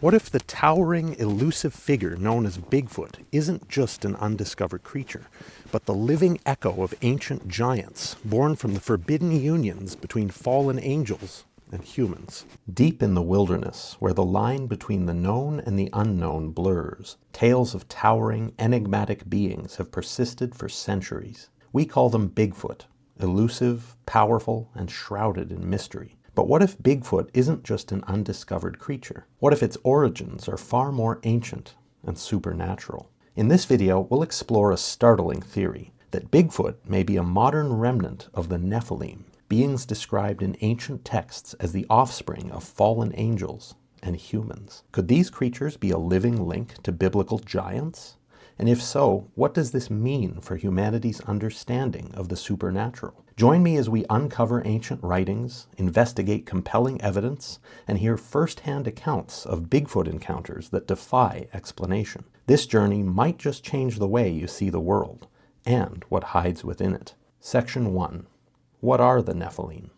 What if the towering, elusive figure known as Bigfoot isn't just an undiscovered creature, but the living echo of ancient giants, born from the forbidden unions between fallen angels and humans? Deep in the wilderness, where the line between the known and the unknown blurs, tales of towering, enigmatic beings have persisted for centuries. We call them Bigfoot, elusive, powerful, and shrouded in mystery. But what if Bigfoot isn't just an undiscovered creature? What if its origins are far more ancient and supernatural? In this video, we'll explore a startling theory, that Bigfoot may be a modern remnant of the Nephilim, beings described in ancient texts as the offspring of fallen angels and humans. Could these creatures be a living link to biblical giants? And if so, what does this mean for humanity's understanding of the supernatural? Join me as we uncover ancient writings, investigate compelling evidence, and hear first-hand accounts of Bigfoot encounters that defy explanation. This journey might just change the way you see the world, and what hides within it. Section 1. What are the Nephilim?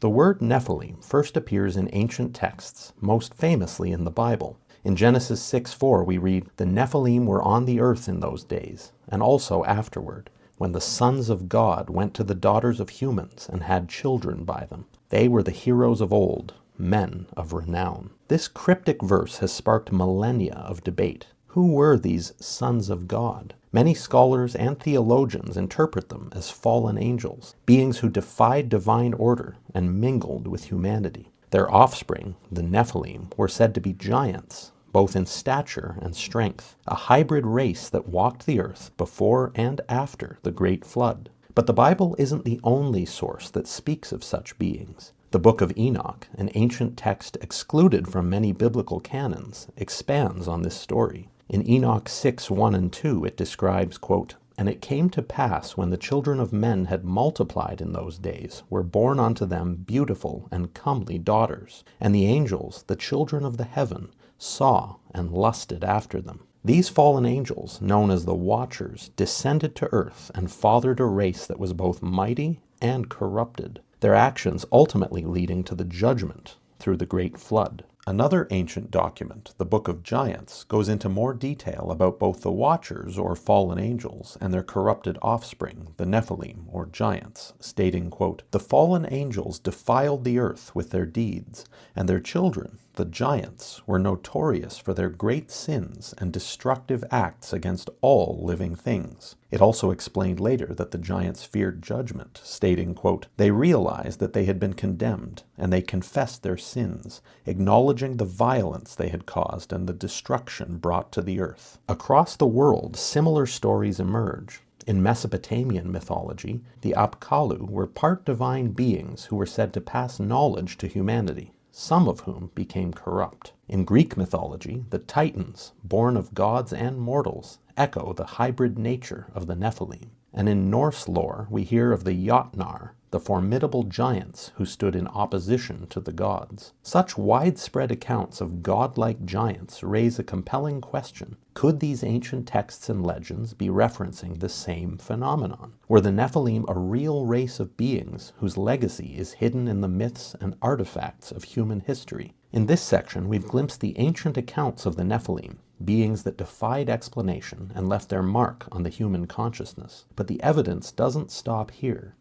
The word Nephilim first appears in ancient texts, most famously in the Bible. In Genesis 6:4 we read, "The Nephilim were on the earth in those days, and also afterward, when the sons of God went to the daughters of humans and had children by them. They were the heroes of old, men of renown." This cryptic verse has sparked millennia of debate. Who were these sons of God? Many scholars and theologians interpret them as fallen angels, beings who defied divine order and mingled with humanity. Their offspring, the Nephilim, were said to be giants, both in stature and strength, a hybrid race that walked the earth before and after the Great Flood. But the Bible isn't the only source that speaks of such beings. The Book of Enoch, an ancient text excluded from many biblical canons, expands on this story. In Enoch 6:1 and 2, it describes, quote, "And it came to pass, when the children of men had multiplied in those days, were born unto them beautiful and comely daughters. And the angels, the children of the heaven, saw and lusted after them." These fallen angels, known as the Watchers, descended to earth and fathered a race that was both mighty and corrupted, their actions ultimately leading to the judgment through the Great Flood. Another ancient document, the Book of Giants, goes into more detail about both the Watchers, or fallen angels, and their corrupted offspring, the Nephilim, or giants, stating, quote, "The fallen angels defiled the earth with their deeds, and their children, the giants, were notorious for their great sins and destructive acts against all living things." It also explained later that the giants feared judgment, stating, quote, "They realized that they had been condemned, and they confessed their sins, acknowledging the violence they had caused and the destruction brought to the earth." Across the world, similar stories emerge. In Mesopotamian mythology, the Apkallu were part divine beings who were said to pass knowledge to humanity, some of whom became corrupt. In Greek mythology, the Titans, born of gods and mortals, echo the hybrid nature of the Nephilim. And in Norse lore, we hear of the Jotnar, the formidable giants who stood in opposition to the gods. Such widespread accounts of godlike giants raise a compelling question. Could these ancient texts and legends be referencing the same phenomenon? Were the Nephilim a real race of beings whose legacy is hidden in the myths and artifacts of human history? In this section, we've glimpsed the ancient accounts of the Nephilim, beings that defied explanation and left their mark on the human consciousness. But the evidence doesn't stop here.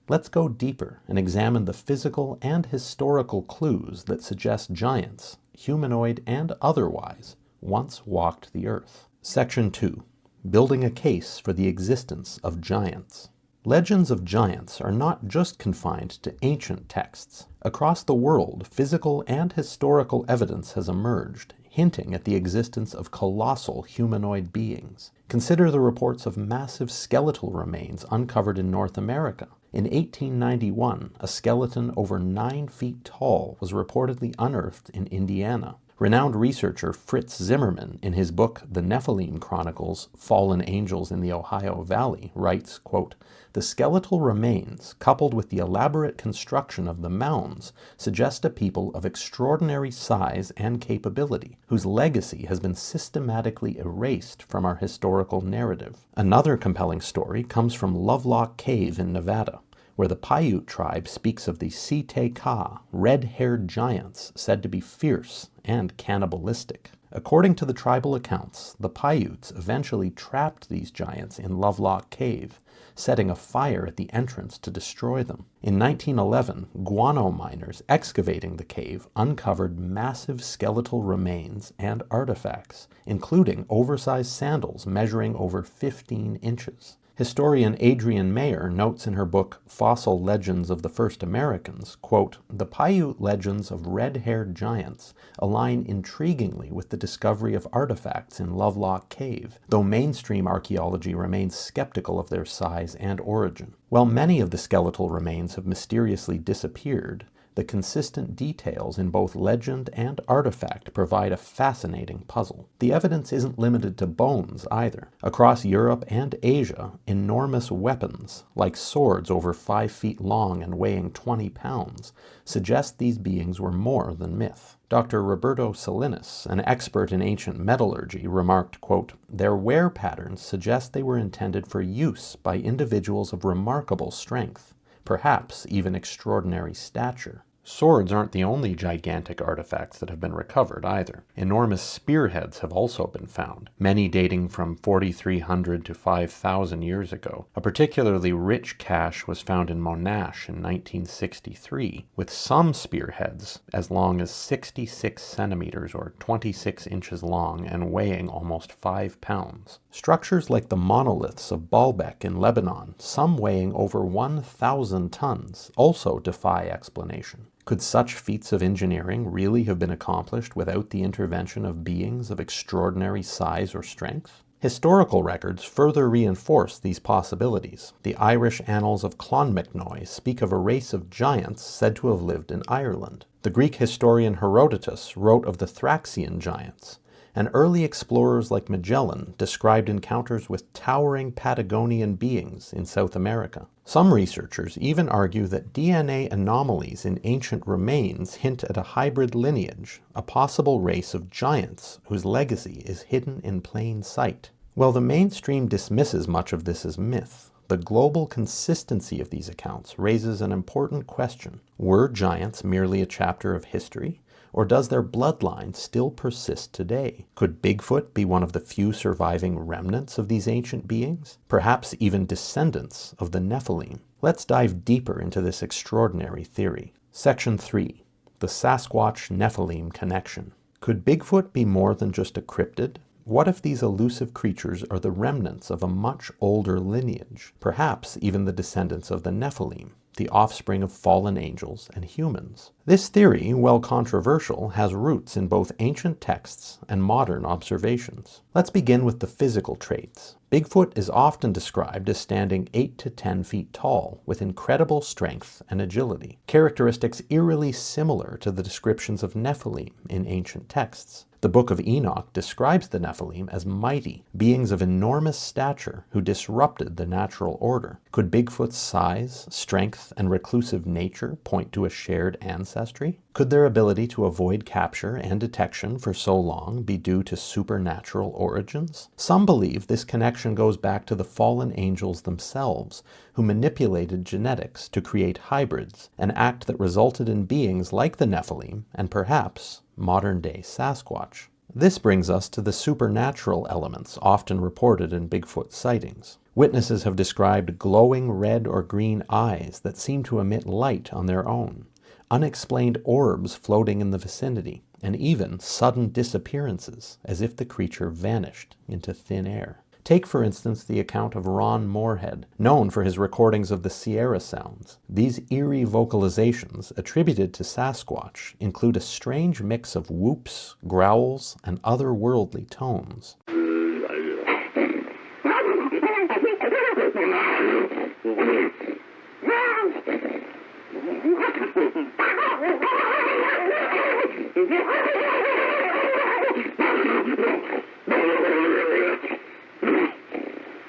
Let's go deeper and examine the physical and historical clues that suggest giants, humanoid and otherwise, once walked the earth. Section 2. Building a case for the existence of giants. Legends of giants are not just confined to ancient texts. Across the world, physical and historical evidence has emerged, hinting at the existence of colossal humanoid beings. Consider the reports of massive skeletal remains uncovered in North America. In 1891, a skeleton over 9 feet tall was reportedly unearthed in Indiana. Renowned researcher Fritz Zimmermann, in his book The Nephilim Chronicles, Fallen Angels in the Ohio Valley, writes, quote, "The skeletal remains, coupled with the elaborate construction of the mounds, suggest a people of extraordinary size and capability, whose legacy has been systematically erased from our historical narrative." Another compelling story comes from Lovelock Cave in Nevada, where the Paiute tribe speaks of the Site-Ka, red-haired giants said to be fierce and cannibalistic. According to the tribal accounts, the Paiutes eventually trapped these giants in Lovelock Cave, setting a fire at the entrance to destroy them. In 1911, guano miners excavating the cave uncovered massive skeletal remains and artifacts, including oversized sandals measuring over 15 inches. Historian Adrienne Mayer notes in her book Fossil Legends of the First Americans, quote, "The Paiute legends of red-haired giants align intriguingly with the discovery of artifacts in Lovelock Cave, though mainstream archaeology remains skeptical of their size and origin. While many of the skeletal remains have mysteriously disappeared, the consistent details in both legend and artifact provide a fascinating puzzle. The evidence isn't limited to bones either. Across Europe and Asia, enormous weapons, like swords over 5 feet long and weighing 20 pounds, suggest these beings were more than myth. Dr. Roberto Salinas, an expert in ancient metallurgy, remarked, quote, "Their wear patterns suggest they were intended for use by individuals of remarkable strength, perhaps even extraordinary stature." Swords aren't the only gigantic artifacts that have been recovered either. Enormous spearheads have also been found, many dating from 4,300 to 5,000 years ago. A particularly rich cache was found in Monash in 1963, with some spearheads as long as 66 centimeters or 26 inches long and weighing almost 5 pounds. Structures like the monoliths of Baalbek in Lebanon, some weighing over 1,000 tons, also defy explanation. Could such feats of engineering really have been accomplished without the intervention of beings of extraordinary size or strength? Historical records further reinforce these possibilities. The Irish annals of Clonmacnoise speak of a race of giants said to have lived in Ireland. The Greek historian Herodotus wrote of the Thraxian giants, and early explorers like Magellan described encounters with towering Patagonian beings in South America. Some researchers even argue that DNA anomalies in ancient remains hint at a hybrid lineage, a possible race of giants whose legacy is hidden in plain sight. While the mainstream dismisses much of this as myth, the global consistency of these accounts raises an important question. Were giants merely a chapter of history? Or does their bloodline still persist today? Could Bigfoot be one of the few surviving remnants of these ancient beings? Perhaps even descendants of the Nephilim? Let's dive deeper into this extraordinary theory. Section 3. The Sasquatch Nephilim Connection. Could Bigfoot be more than just a cryptid? What if these elusive creatures are the remnants of a much older lineage? Perhaps even the descendants of the Nephilim, the offspring of fallen angels and humans. This theory, while controversial, has roots in both ancient texts and modern observations. Let's begin with the physical traits. Bigfoot is often described as standing 8 to 10 feet tall, with incredible strength and agility, characteristics eerily similar to the descriptions of Nephilim in ancient texts. The Book of Enoch describes the Nephilim as mighty, beings of enormous stature who disrupted the natural order. Could Bigfoot's size, strength, and reclusive nature point to a shared ancestry? Could their ability to avoid capture and detection for so long be due to supernatural origins? Some believe this connection goes back to the fallen angels themselves, who manipulated genetics to create hybrids, an act that resulted in beings like the Nephilim and perhaps modern-day Sasquatch. This brings us to the supernatural elements often reported in Bigfoot sightings. Witnesses have described glowing red or green eyes that seem to emit light on their own, unexplained orbs floating in the vicinity, and even sudden disappearances, as if the creature vanished into thin air. Take, for instance, the account of Ron Moorhead, known for his recordings of the Sierra sounds. These eerie vocalizations, attributed to Sasquatch, include a strange mix of whoops, growls, and otherworldly tones.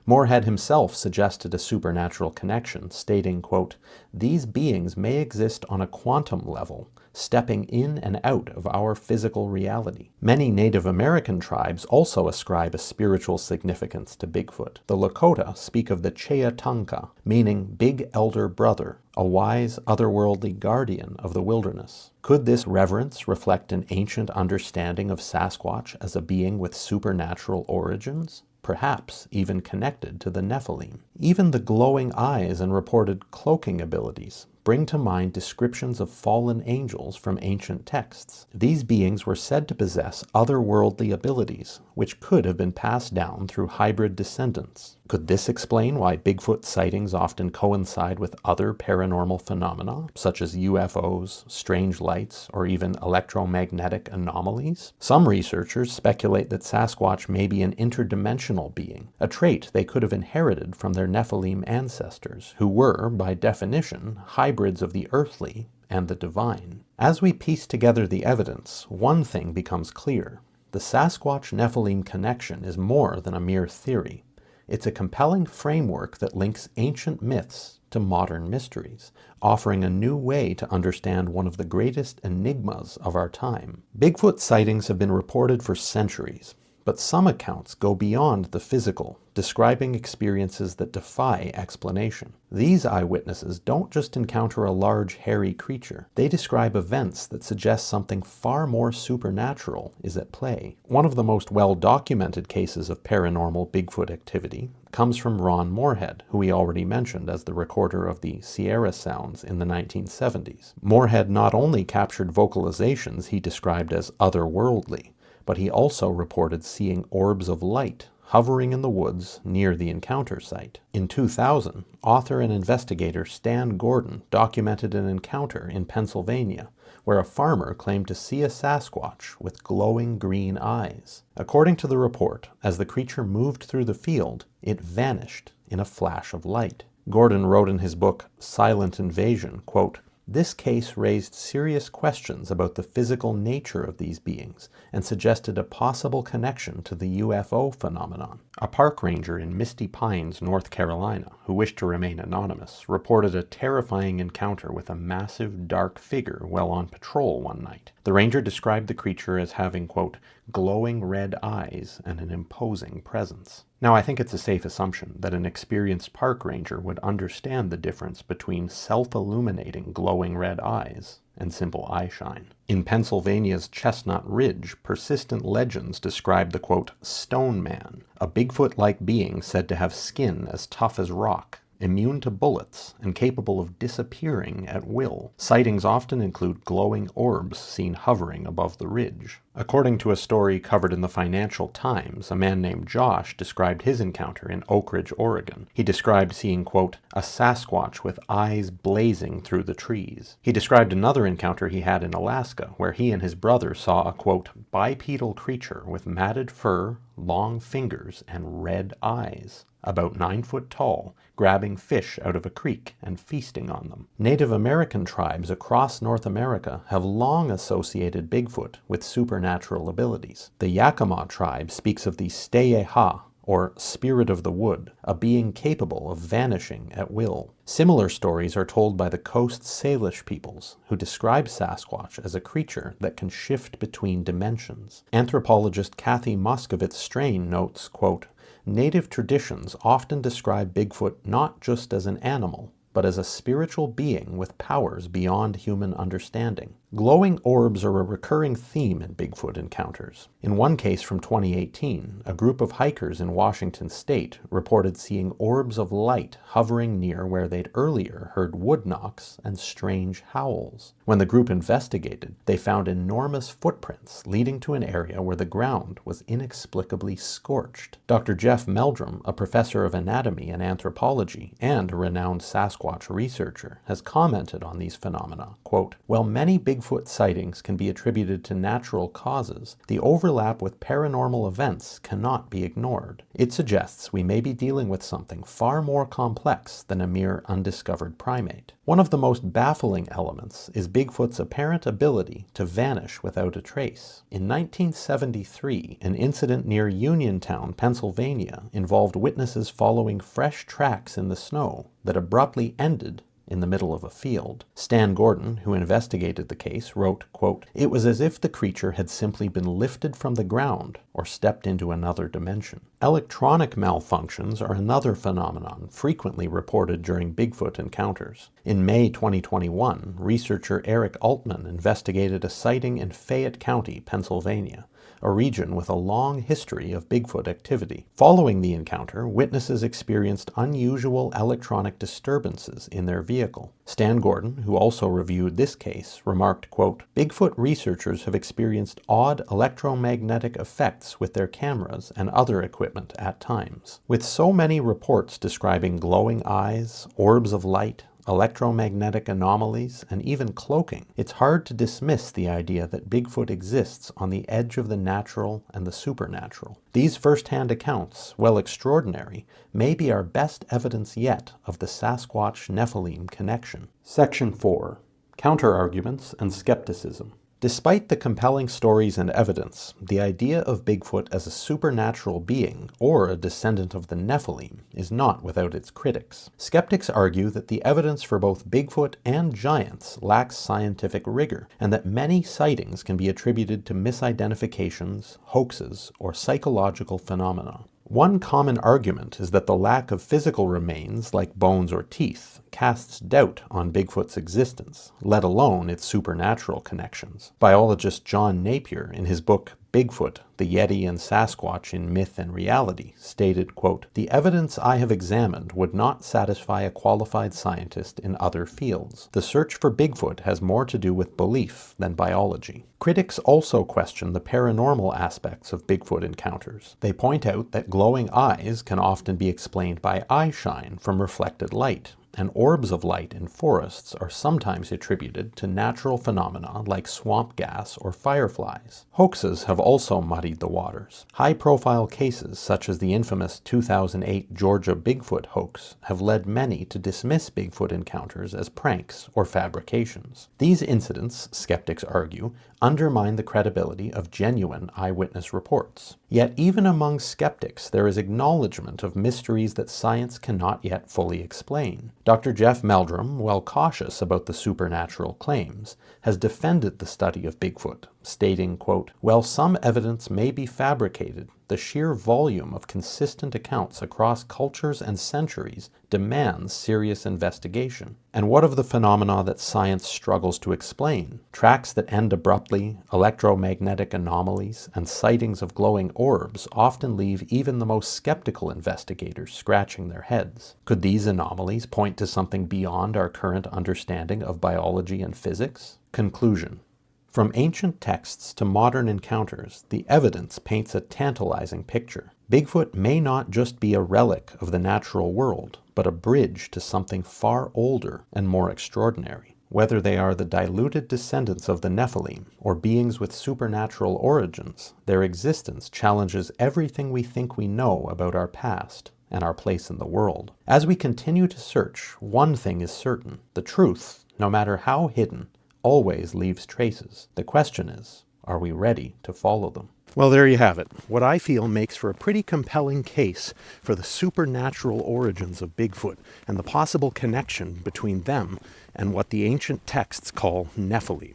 Moorhead himself suggested a supernatural connection, stating, quote, "These beings may exist on a quantum level, stepping in and out of our physical reality. Many Native American tribes also ascribe a spiritual significance to Bigfoot. The Lakota speak of the Cheatanka, meaning big elder brother, a wise, otherworldly guardian of the wilderness. Could this reverence reflect an ancient understanding of Sasquatch as a being with supernatural origins? Perhaps even connected to the Nephilim. Even the glowing eyes and reported cloaking abilities bring to mind descriptions of fallen angels from ancient texts. These beings were said to possess otherworldly abilities, which could have been passed down through hybrid descendants. Could this explain why Bigfoot sightings often coincide with other paranormal phenomena, such as UFOs, strange lights, or even electromagnetic anomalies? Some researchers speculate that Sasquatch may be an interdimensional being, a trait they could have inherited from their Nephilim ancestors, who were, by definition, hybrids of the earthly and the divine. As we piece together the evidence, one thing becomes clear. The Sasquatch-Nephilim connection is more than a mere theory. It's a compelling framework that links ancient myths to modern mysteries, offering a new way to understand one of the greatest enigmas of our time. Bigfoot sightings have been reported for centuries, but some accounts go beyond the physical, describing experiences that defy explanation. These eyewitnesses don't just encounter a large, hairy creature. They describe events that suggest something far more supernatural is at play. One of the most well-documented cases of paranormal Bigfoot activity comes from Ron Morehead, who we already mentioned as the recorder of the Sierra Sounds in the 1970s. Morehead not only captured vocalizations he described as otherworldly, but he also reported seeing orbs of light hovering in the woods near the encounter site. In 2000, author and investigator Stan Gordon documented an encounter in Pennsylvania where a farmer claimed to see a Sasquatch with glowing green eyes. According to the report, as the creature moved through the field, it vanished in a flash of light. Gordon wrote in his book, Silent Invasion, quote, "This case raised serious questions about the physical nature of these beings and suggested a possible connection to the UFO phenomenon." A park ranger in Misty Pines, North Carolina, who wished to remain anonymous, reported a terrifying encounter with a massive dark figure while on patrol one night. The ranger described the creature as having, quote, glowing red eyes and an imposing presence. Now, I think it's a safe assumption that an experienced park ranger would understand the difference between self-illuminating glowing red eyes and simple eye shine. In Pennsylvania's Chestnut Ridge, persistent legends describe the, quote, Stone Man, a Bigfoot-like being said to have skin as tough as rock, immune to bullets, and capable of disappearing at will. Sightings often include glowing orbs seen hovering above the ridge. According to a story covered in the Financial Times, a man named Josh described his encounter in Oak Ridge, Oregon. He described seeing, quote, a Sasquatch with eyes blazing through the trees. He described another encounter he had in Alaska, where he and his brother saw a, quote, bipedal creature with matted fur, long fingers, and red eyes, about 9 foot tall, grabbing fish out of a creek and feasting on them. Native American tribes across North America have long associated Bigfoot with supernatural abilities. The Yakima tribe speaks of the Steyeha, or spirit of the wood, a being capable of vanishing at will. Similar stories are told by the Coast Salish peoples, who describe Sasquatch as a creature that can shift between dimensions. Anthropologist Kathy Moskowitz-Strain notes, quote, Native traditions often describe Bigfoot not just as an animal, but as a spiritual being with powers beyond human understanding. Glowing orbs are a recurring theme in Bigfoot encounters. In one case from 2018, a group of hikers in Washington state reported seeing orbs of light hovering near where they'd earlier heard wood knocks and strange howls. When the group investigated, they found enormous footprints leading to an area where the ground was inexplicably scorched. Dr. Jeff Meldrum, a professor of anatomy and anthropology and a renowned Sasquatch researcher, has commented on these phenomena, quote, while many Bigfoot sightings can be attributed to natural causes, the overlap with paranormal events cannot be ignored. It suggests we may be dealing with something far more complex than a mere undiscovered primate. One of the most baffling elements is Bigfoot's apparent ability to vanish without a trace. In 1973, an incident near Uniontown, Pennsylvania, involved witnesses following fresh tracks in the snow that abruptly ended in the middle of a field. Stan Gordon, who investigated the case, wrote, quote, "It was as if the creature had simply been lifted from the ground or stepped into another dimension." Electronic malfunctions are another phenomenon frequently reported during Bigfoot encounters. In May 2021, researcher Eric Altman investigated a sighting in Fayette County, Pennsylvania, a region with a long history of Bigfoot activity. Following the encounter, witnesses experienced unusual electronic disturbances in their vehicle. Stan Gordon, who also reviewed this case, remarked, quote, "Bigfoot researchers have experienced odd electromagnetic effects with their cameras and other equipment at times. With so many reports describing glowing eyes, orbs of light, electromagnetic anomalies, and even cloaking, it's hard to dismiss the idea that Bigfoot exists on the edge of the natural and the supernatural. These first-hand accounts, while extraordinary, may be our best evidence yet of the Sasquatch Nephilim connection." Section 4. Counter-arguments and skepticism. Despite the compelling stories and evidence, the idea of Bigfoot as a supernatural being or a descendant of the Nephilim is not without its critics. Skeptics argue that the evidence for both Bigfoot and giants lacks scientific rigor, and that many sightings can be attributed to misidentifications, hoaxes, or psychological phenomena. One common argument is that the lack of physical remains, like bones or teeth, casts doubt on Bigfoot's existence, let alone its supernatural connections. Biologist John Napier, in his book Bigfoot, the Yeti and Sasquatch in Myth and Reality, stated, quote, "The evidence I have examined would not satisfy a qualified scientist in other fields. The search for Bigfoot has more to do with belief than biology." Critics also question the paranormal aspects of Bigfoot encounters. They point out that glowing eyes can often be explained by eye shine from reflected light, and orbs of light in forests are sometimes attributed to natural phenomena like swamp gas or fireflies. Hoaxes have also muddied the waters. High-profile cases such as the infamous 2008 Georgia Bigfoot hoax have led many to dismiss Bigfoot encounters as pranks or fabrications. These incidents, skeptics argue, undermine the credibility of genuine eyewitness reports. Yet even among skeptics, there is acknowledgement of mysteries that science cannot yet fully explain. Dr. Jeff Meldrum, while cautious about the supernatural claims, has defended the study of Bigfoot, stating, quote, "While some evidence may be fabricated, the sheer volume of consistent accounts across cultures and centuries demands serious investigation. And what of the phenomena that science struggles to explain? Tracks that end abruptly, electromagnetic anomalies, and sightings of glowing orbs often leave even the most skeptical investigators scratching their heads. Could these anomalies point to something beyond our current understanding of biology and physics?" Conclusion. From ancient texts to modern encounters, the evidence paints a tantalizing picture. Bigfoot may not just be a relic of the natural world, but a bridge to something far older and more extraordinary. Whether they are the diluted descendants of the Nephilim or beings with supernatural origins, their existence challenges everything we think we know about our past and our place in the world. As we continue to search, one thing is certain: the truth, no matter how hidden, always leaves traces. The question is, are we ready to follow them? Well, there you have it. What I feel makes for a pretty compelling case for the supernatural origins of Bigfoot and the possible connection between them and what the ancient texts call Nephilim.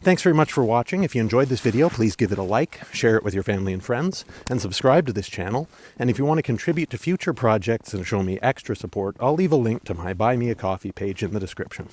Thanks very much for watching. If you enjoyed this video, please give it a like, share it with your family and friends, and subscribe to this channel. And if you want to contribute to future projects and show me extra support, I'll leave a link to my Buy Me a Coffee page in the description.